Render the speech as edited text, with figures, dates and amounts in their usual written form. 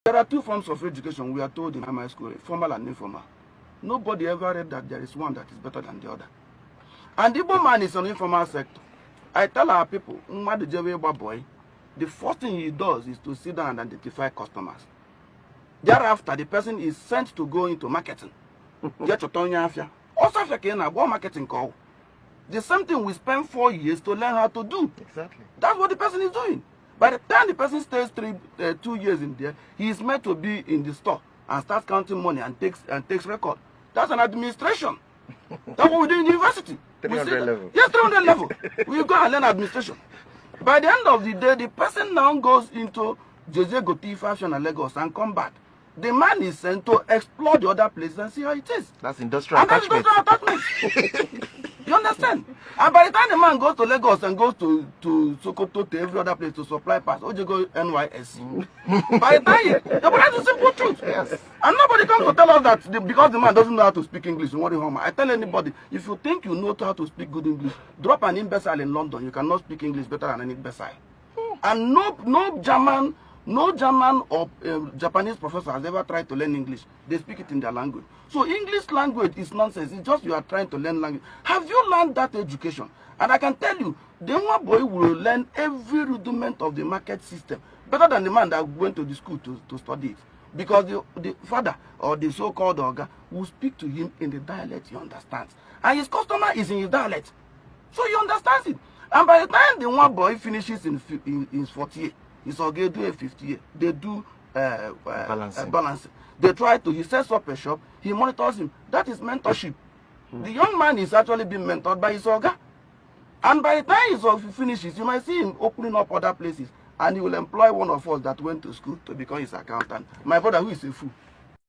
There are two forms of education we are told in primary school, formal and informal. Nobody ever read that there is one that is better than the other. And the Igbo man is an informal sector. I tell our people, boy, the first thing he does is to sit down and identify customers. Thereafter, the person is sent to go into marketing. Also, marketing call. The same thing we spend 4 years to learn how to do. Exactly. That's what the person is doing. By the time the person stays 2 years in there, he is meant to be in the store and starts counting money and takes record. That's an administration. That's what we do in university. 300 level. Yes, 300 level. We go and learn administration. By the end of the day, the person now goes into Jose Goti fashion and Lagos and come back. The man is sent to explore the other places and see how it is. That's industrial attachment. That's industrial attachment. You understand? And by the time the man goes to Lagos and goes to Sokoto, to every other place to supply parts, or you go NYSC. By the time, that's the simple truth. Yes. And nobody comes to tell us that because the man doesn't know how to speak English. I tell anybody, if you think you know how to speak good English, drop an imbecile in London. You cannot speak English better than an imbecile. And no German or Japanese professor has ever tried to learn English. They speak it in their language. So English language is nonsense. It's just you are trying to learn language. Have you learned that education? And I can tell you, the one boy will learn every rudiment of the market system better than the man that went to the school to study it. Because the father or the so-called Oga will speak to him in the dialect he understands. And his customer is in his dialect. So he understands it. And by the time the one boy finishes in his 40 year, he's okay do a 50 year. They do balancing. They try to, he sets up a shop, he monitors him. That is mentorship. The young man is actually being mentored by his Oga. And by the time he finishes, you might see him opening up other places. And he will employ one of us that went to school to become his accountant. My brother, who is a fool.